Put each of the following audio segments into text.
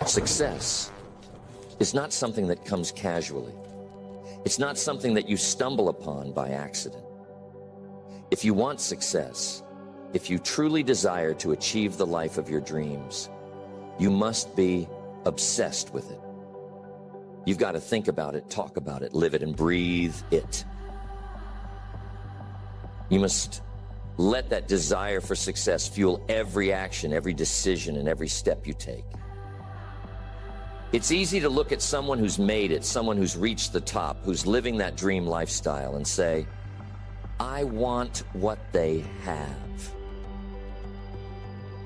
Success is not something that comes casually. It's not something that you stumble upon by accident. If you want success, if you truly desire to achieve the life of your dreams, you must be obsessed with it. You've got to think about it, talk about it, live it, and breathe it. You must let that desire for success fuel every action, every decision, and every step you take. It's easy to look at someone who's made it, someone who's reached the top, who's living that dream lifestyle, and say, I want what they have.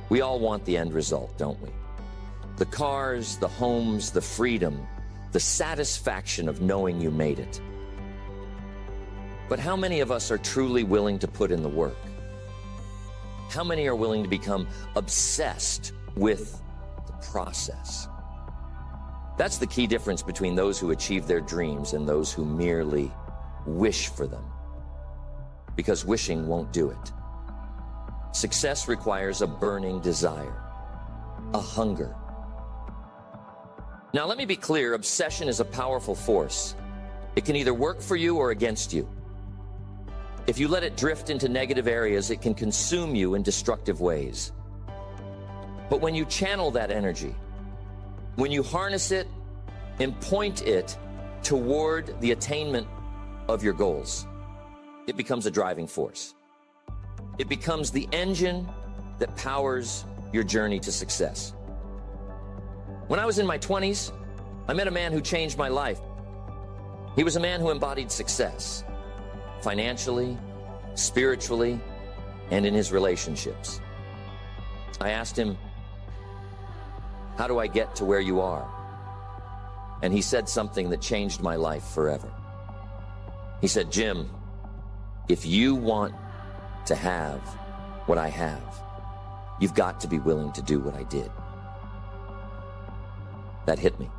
We all want the end result, don't we? The cars, the homes, the freedom, the satisfaction of knowing you made it. But how many of us are truly willing to put in the work? How many are willing to become obsessed with the process? That's the key difference between those who achieve their dreams and those who merely wish for them. Because wishing won't do it. Success requires a burning desire, a hunger. Now, let me be clear, obsession is a powerful force. It can either work for you or against you. If you let it drift into negative areas, it can consume you in destructive ways. But when you channel that energy, when you harness it and point it toward the attainment of your goals, it becomes a driving force. It becomes the engine that powers your journey to success. When I was in my 20s, I met a man who changed my life. He was a man who embodied success, financially, spiritually, and in his relationships. I asked him, how do I get to where you are? And he said something that changed my life forever. He said, Jim, if you want to have what I have, you've got to be willing to do what I did. That hit me.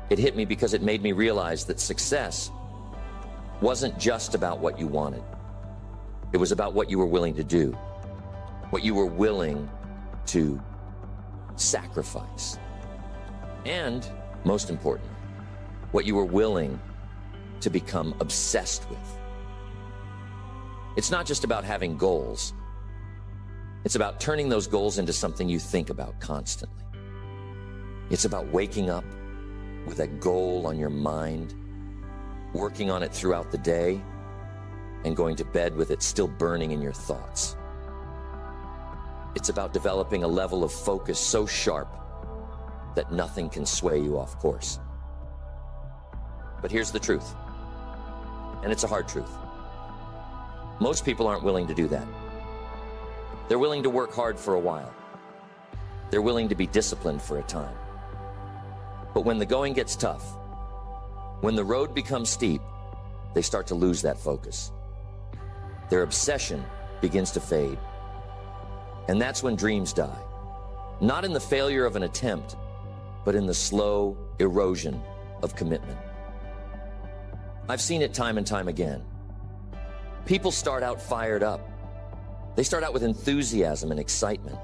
It hit me because it made me realize that success wasn't just about what you wanted. It was about what you were willing to do, what you were willing to sacrifice, and, most importantly, what you were willing to become obsessed with. It's not just about having goals. It's about turning those goals into something you think about constantly. It's about waking up with a goal on your mind, working on it throughout the day, and going to bed with it still burning in your thoughts. It's about developing a level of focus so sharp that nothing can sway you off course. But here's the truth, and it's a hard truth. Most people aren't willing to do that. They're willing to work hard for a while. They're willing to be disciplined for a time. But when the going gets tough, when the road becomes steep, they start to lose that focus. Their obsession begins to fade. And that's when dreams die. Not in the failure of an attempt, but in the slow erosion of commitment. I've seen it time and time again. People start out fired up. They start out with enthusiasm and excitement.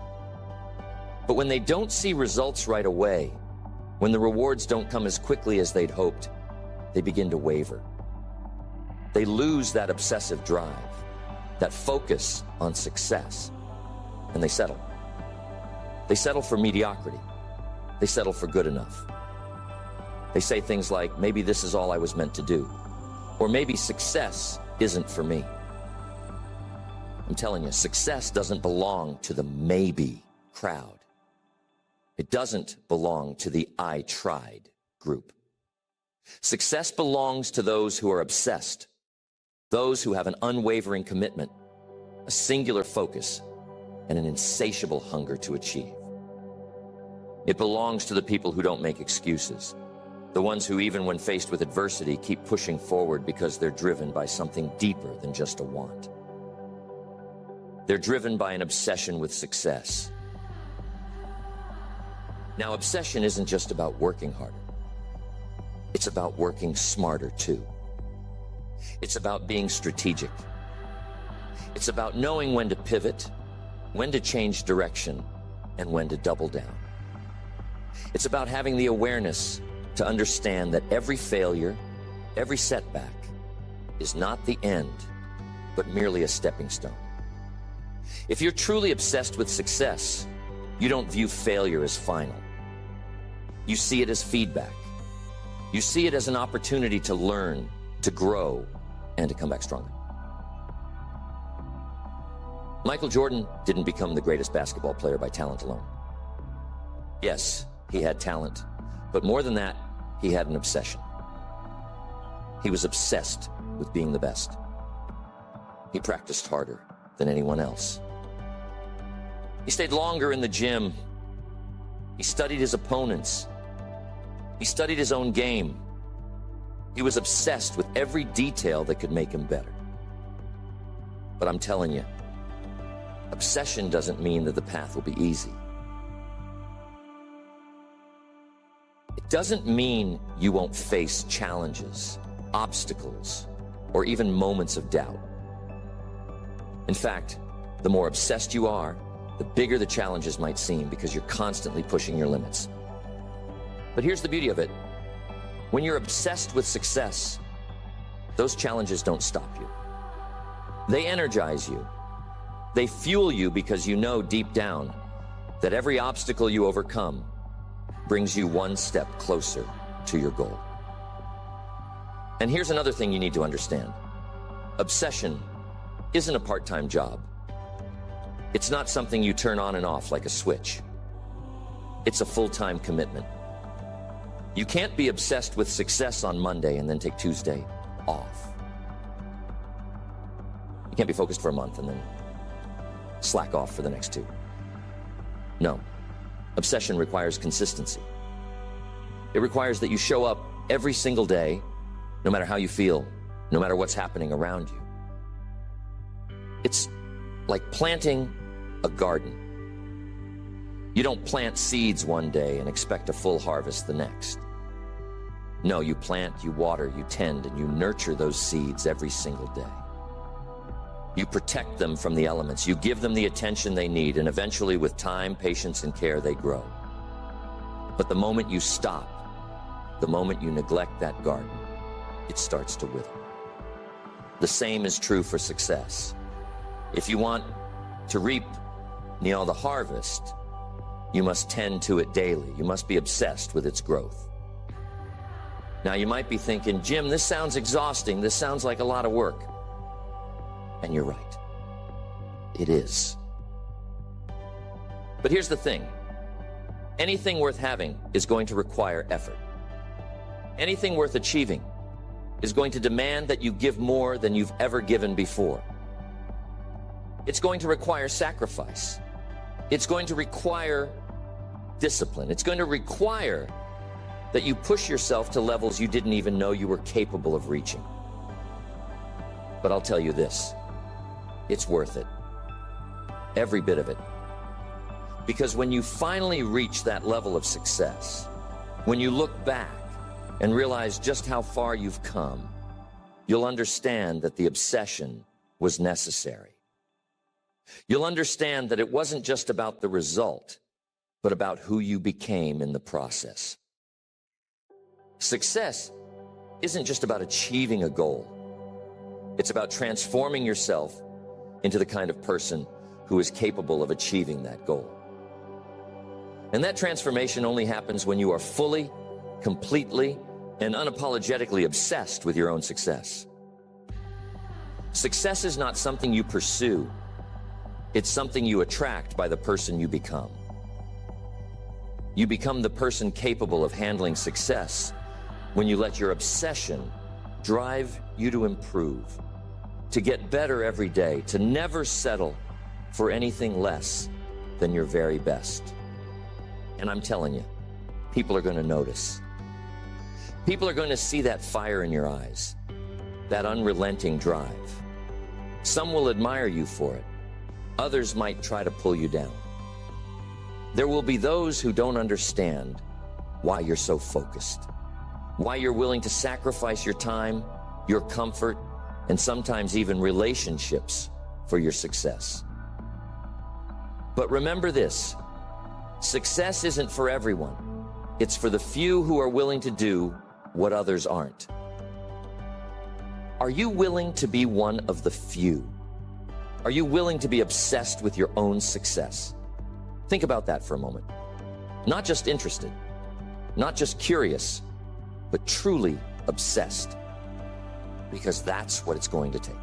But when they don't see results right away, when the rewards don't come as quickly as they'd hoped, they begin to waver. They lose that obsessive drive, that focus on success, and they settle. They settle for mediocrity. They settle for good enough. They say things like, maybe this is all I was meant to do, or maybe success isn't for me. I'm telling you, success doesn't belong to the maybe crowd. It doesn't belong to the I tried group. Success belongs to those who are obsessed, those who have an unwavering commitment, a singular focus, and an insatiable hunger to achieve. It belongs to the people who don't make excuses, the ones who, even when faced with adversity, keep pushing forward because they're driven by something deeper than just a want. They're driven by an obsession with success. Now, obsession isn't just about working harder. It's about working smarter, too. It's about being strategic. It's about knowing when to pivot, when to change direction, and when to double down. It's about having the awareness to understand that every failure, every setback is not the end, but merely a stepping stone. If you're truly obsessed with success, you don't view failure as final. You see it as feedback. You see it as an opportunity to learn, to grow, and to come back stronger. Michael Jordan didn't become the greatest basketball player by talent alone. Yes, he had talent, but more than that, he had an obsession. He was obsessed with being the best. He practiced harder than anyone else. He stayed longer in the gym. He studied his opponents. He studied his own game. He was obsessed with every detail that could make him better. But I'm telling you, obsession doesn't mean that the path will be easy. It doesn't mean you won't face challenges, obstacles, or even moments of doubt. In fact, the more obsessed you are, the bigger the challenges might seem because you're constantly pushing your limits. But here's the beauty of it. When you're obsessed with success, those challenges don't stop you. They energize you. They fuel you because you know deep down that every obstacle you overcome brings you one step closer to your goal. And here's another thing you need to understand. Obsession isn't a part-time job. It's not something you turn on and off like a switch. It's a full-time commitment. You can't be obsessed with success on Monday and then take Tuesday off. You can't be focused for a month and then slack off for the next 2. No, obsession requires consistency. It requires that you show up every single day, no matter how you feel, no matter what's happening around you. It's like planting a garden. You don't plant seeds one day and expect a full harvest the next. No, you plant, you water, you tend, and you nurture those seeds every single day. You protect them from the elements. You give them the attention they need, and eventually, with time, patience, and care, they grow. But the moment you stop, the moment you neglect that garden, it starts to wither. The same is true for success. If you want to reap, the harvest, you must tend to it daily. You must be obsessed with its growth. Now, you might be thinking, Jim, this sounds exhausting. This sounds like a lot of work. And you're right. It is. But here's the thing. Anything worth having is going to require effort. Anything worth achieving is going to demand that you give more than you've ever given before. It's going to require sacrifice. It's going to require discipline. It's going to require that you push yourself to levels you didn't even know you were capable of reaching. But I'll tell you this, it's worth it. Every bit of it. Because when you finally reach that level of success, when you look back and realize just how far you've come, you'll understand that the obsession was necessary. You'll understand that it wasn't just about the result, but about who you became in the process. Success isn't just about achieving a goal. It's about transforming yourself into the kind of person who is capable of achieving that goal. And that transformation only happens when you are fully, completely, and unapologetically obsessed with your own success. Success is not something you pursue. It's something you attract by the person you become. You become the person capable of handling success when you let your obsession drive you to improve, to get better every day, to never settle for anything less than your very best. And I'm telling you, people are going to notice. People are going to see that fire in your eyes, that unrelenting drive. Some will admire you for it. Others might try to pull you down. There will be those who don't understand why you're so focused, why you're willing to sacrifice your time, your comfort, and sometimes even relationships for your success. But remember this, Success isn't for everyone. It's for the few who are willing to do what others aren't. Are you willing to be one of the few? Are you willing to be obsessed with your own success? Think about that for a moment. Not just interested, not just curious, but truly obsessed. Because that's what it's going to take.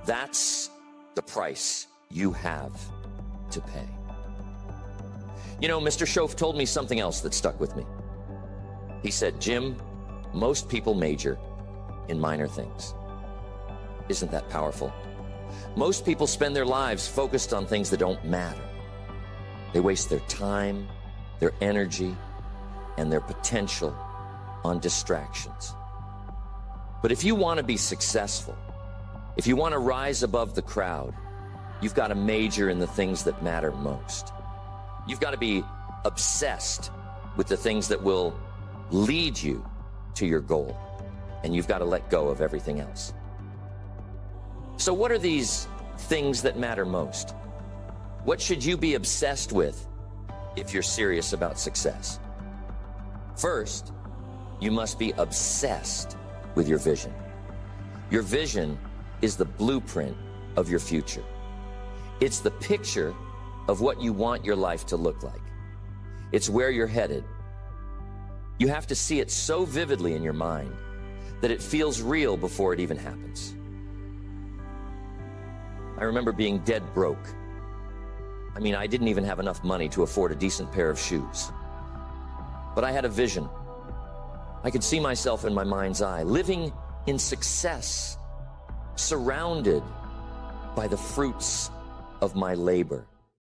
That's the price you have to pay. You know, Mr. Shoaf told me something else that stuck with me. He said, Jim, most people major in minor things. Isn't that powerful? Most people spend their lives focused on things that don't matter. They waste their time, their energy, and their potential on distractions. But if you want to be successful, if you want to rise above the crowd, you've got to major in the things that matter most. You've got to be obsessed with the things that will lead you to your goal. And you've got to let go of everything else. So what are these things that matter most? What should you be obsessed with if you're serious about success? First, you must be obsessed with your vision. Your vision is the blueprint of your future. It's the picture of what you want your life to look like. It's where you're headed. You have to see it so vividly in your mind that it feels real before it even happens. I remember being dead broke. I mean, I didn't even have enough money to afford a decent pair of shoes. But I had a vision. I could see myself in my mind's eye, living in success, surrounded by the fruits of my labor.